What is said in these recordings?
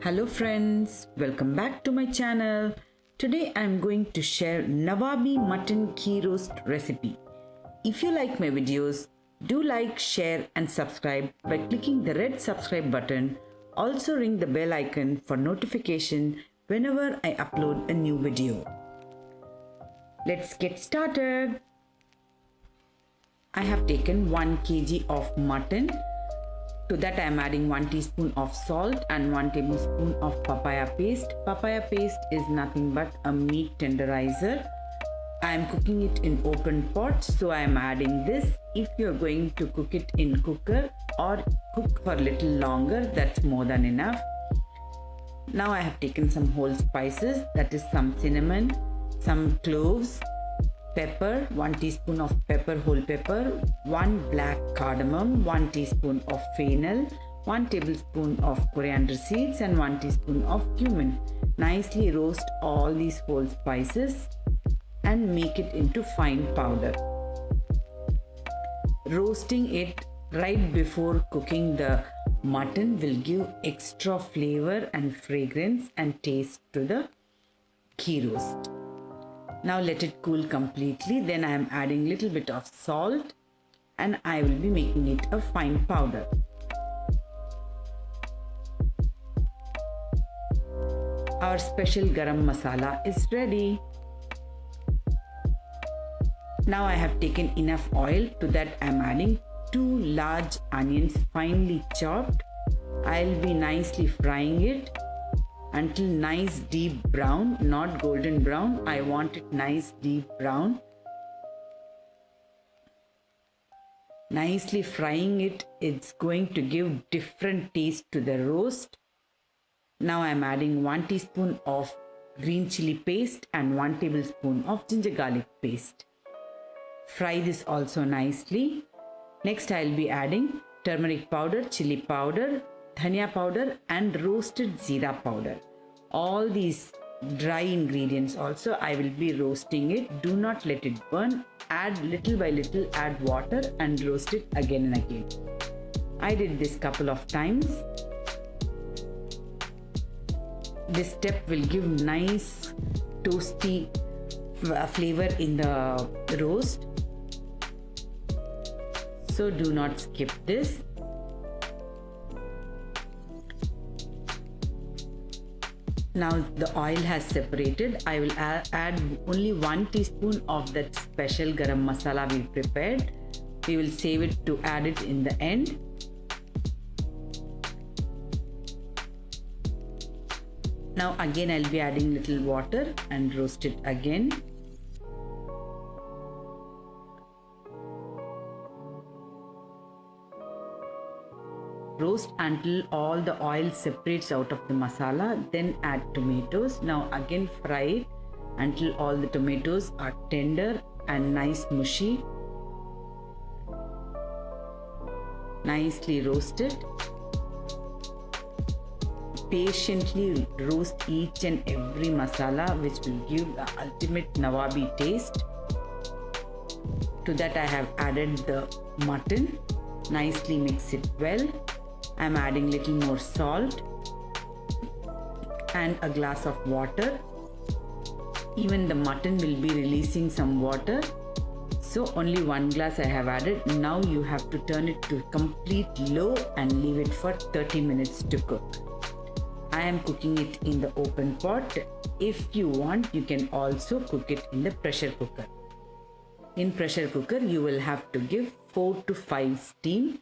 Hello friends, welcome back to my channel. Today I am going to share Nawabi Mutton Ghee roast recipe. If you like my videos, do like, share and subscribe by clicking the red subscribe button. Also ring the bell icon for notification whenever I upload a new video. Let's get started. I have taken 1 kg of mutton. To that I am adding 1 teaspoon of salt and 1 tablespoon of papaya paste. Papaya paste is nothing but a meat tenderizer. I am cooking it in open pot, so I am adding this. If you are going to cook it in cooker or cook for a little longer, that's more than enough. Now I have taken some whole spices, that is some cinnamon, some cloves, pepper, 1 teaspoon of pepper, whole pepper, 1 black cardamom, 1 teaspoon of fennel, 1 tablespoon of coriander seeds and 1 teaspoon of cumin. Nicely roast all these whole spices and make it into fine powder. Roasting it right before cooking the mutton will give extra flavor and fragrance and taste to the ghee roast. Now let it cool completely. Then I am adding little bit of salt and I will be making it a fine powder. Our special garam masala is ready. Now I have taken enough oil. To that I am adding 2 large onions finely chopped. I'll be nicely frying it until nice deep brown, not golden brown. I want it nice deep brown. Nicely frying it, it's going to give different taste to the roast. Now I am adding 1 teaspoon of green chili paste and 1 tablespoon of ginger garlic paste. Fry this also nicely. Next I will be adding turmeric powder, chili powder, dhania powder and roasted jeera powder. All these dry ingredients also I will be roasting it. Do not let it burn. Add little by little, add water and roast it again and again. I did this couple of times. This step will give nice toasty flavor in the roast. So do not skip this. Now the oil has separated. I will add only 1 teaspoon of that special garam masala we prepared. We will save it to add it in the end. Now again I'll be adding little water and roast it again. Roast until all the oil separates out of the masala, then add tomatoes. Now again fry it until all the tomatoes are tender and nice mushy. Nicely roasted. Patiently roast each and every masala, which will give the ultimate Nawabi taste. To that I have added the mutton. Nicely mix it well. I am adding little more salt and a glass of water. Even the mutton will be releasing some water, so only 1 glass I have added. Now you have to turn it to complete low and leave it for 30 minutes to cook. I am cooking it in the open pot. If you want, you can also cook it in the pressure cooker. In pressure cooker you will have to give 4 to 5 steam.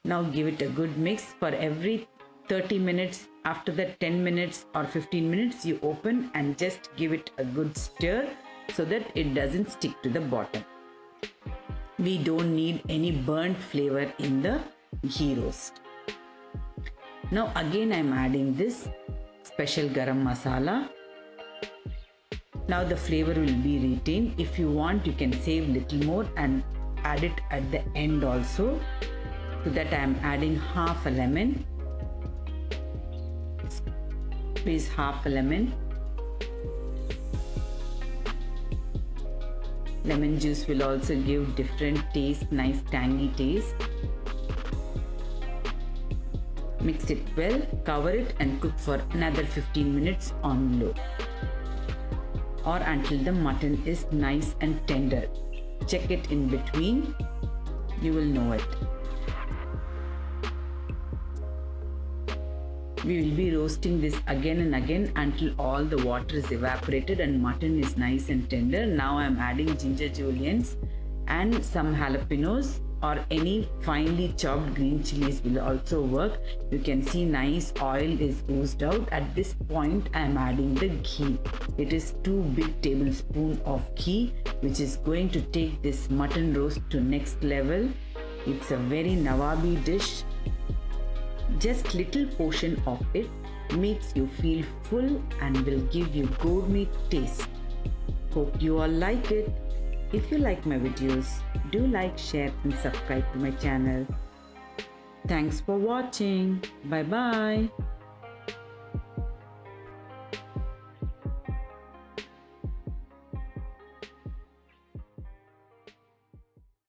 Now give it a good mix. For every 30 minutes, after that 10 minutes or 15 minutes, you open and just give it a good stir so that it doesn't stick to the bottom. We don't need any burnt flavor in the ghee roast. Now again I am adding this special garam masala. Now the flavor will be retained. If you want, you can save little more and add it at the end also. To that I am adding half a lemon. Squeeze half a lemon. Lemon juice will also give different taste, nice tangy taste. Mix it well, cover it and cook for another 15 minutes on low or until the mutton is nice and tender. Check it in between, you will know it. We will be roasting this again and again until all the water is evaporated and mutton is nice and tender. Now I am adding ginger juliennes and some jalapenos or any finely chopped green chilies will also work. You can see nice oil is oozed out. At this point I am adding the ghee. It is 2 big tablespoons of ghee, which is going to take this mutton roast to next level. It's a very Nawabi dish. Just little portion of it makes you feel full and will give you gourmet taste. Hope you all like it. If you like my videos, do like, share and subscribe to my channel. Thanks for watching. Bye bye.